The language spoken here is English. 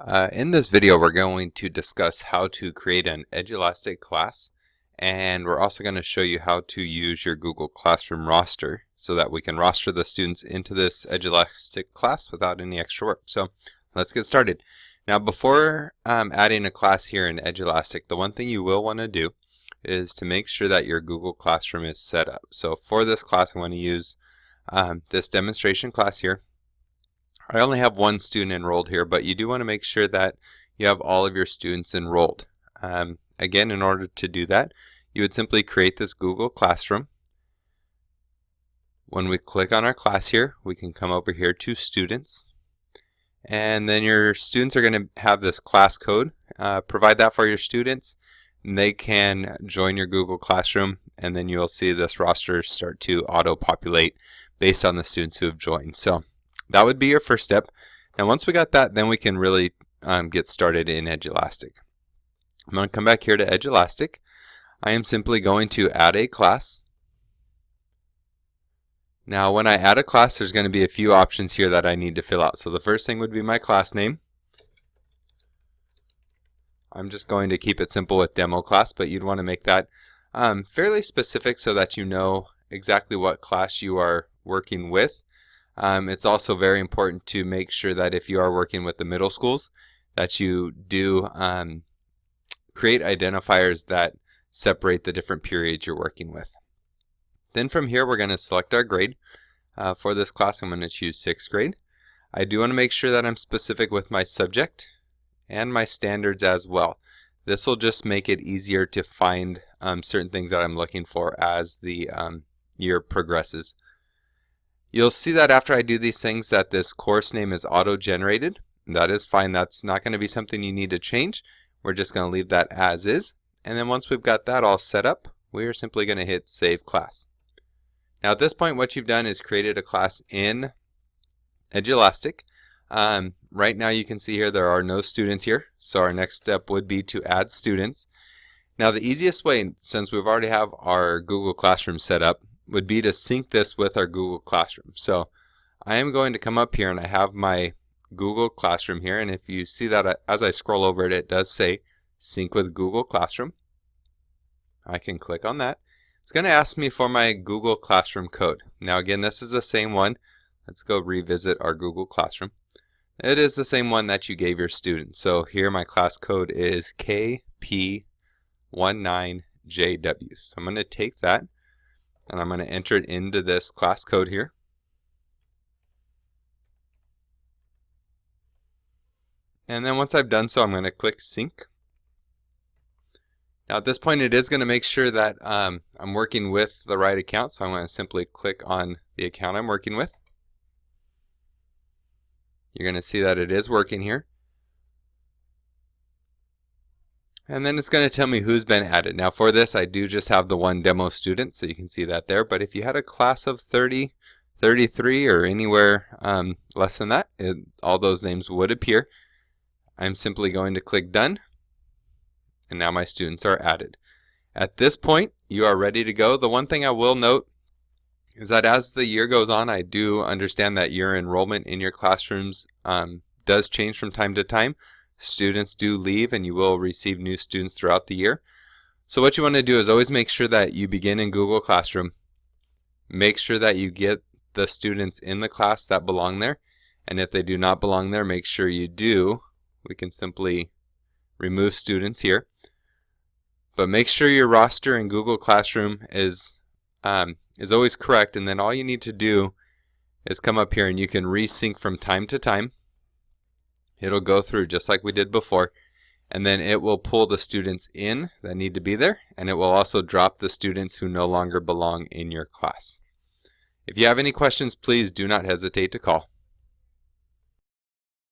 In this video, we're going to discuss how to create an Edulastic class, and we're also going to show you how to use your Google Classroom roster so that we can roster the students into this Edulastic class without any extra work. So let's get started. Now, before adding a class here in Edulastic, the one thing you will want to do is to make sure that your Google Classroom is set up. So for this class, I want to use this demonstration class here. I only have one student enrolled here, but you do want to make sure that you have all of your students enrolled. Again, in order to do that, you would simply create this Google Classroom. When we click on our class here, we can come over here to Students. And then your students are going to have this class code. Provide that for your students, and they can join your Google Classroom, and then you'll see this roster start to auto-populate based on the students who have joined. So that would be your first step. Now once we got that, then we can really get started in Edulastic. I'm going to come back here to Edulastic. I am simply going to add a class. Now when I add a class, there's going to be a few options here that I need to fill out. So the first thing would be my class name. I'm just going to keep it simple with demo class, but you'd want to make that fairly specific so that you know exactly what class you are working with. It's also very important to make sure that if you are working with the middle schools, that you do create identifiers that separate the different periods you're working with. Then from here, we're going to select our grade. For this class, I'm going to choose 6th grade. I do want to make sure that I'm specific with my subject and my standards as well. This will just make it easier to find certain things that I'm looking for as the year progresses. You'll see that after I do these things that this course name is auto-generated. That is fine. That's not going to be something you need to change. We're just going to leave that as is. And then once we've got that all set up, we are simply going to hit Save Class. Now at this point, what you've done is created a class in Edulastic. Right now you can see here there are no students here. So our next step would be to add students. Now the easiest way, since we've already have our Google Classroom set up, would be to sync this with our Google Classroom. So I am going to come up here and I have my Google Classroom here, and if you see that as I scroll over it, it does say sync with Google Classroom. I can click on that. It's going to ask me for my Google Classroom code. Now again, this is the same one. Let's go revisit our Google Classroom. It is the same one that you gave your students. So here my class code is KP19JW. So I'm going to take that and I'm going to enter it into this class code here. And then once I've done so, I'm going to click Sync. Now at this point, it is going to make sure that I'm working with the right account. So I'm going to simply click on the account I'm working with. You're going to see that it is working here. And then it's going to tell me who's been added. Now for this, I do just have the one demo student, so you can see that there. But if you had a class of 30, 33, or anywhere less than that, all those names would appear. I'm simply going to click Done, and now my students are added. At this point, you are ready to go. The one thing I will note is that as the year goes on, I do understand that your enrollment in your classrooms does change from time to time. Students do leave and you will receive new students throughout the year. So what you want to do is always make sure that you begin in Google Classroom. Make sure that you get the students in the class that belong there. And if they do not belong there, make sure you do. We can simply remove students here. But make sure your roster in Google Classroom is always correct. And then all you need to do is come up here and you can resync from time to time. It'll go through just like we did before, and then it will pull the students in that need to be there, and it will also drop the students who no longer belong in your class. If you have any questions, please do not hesitate to call.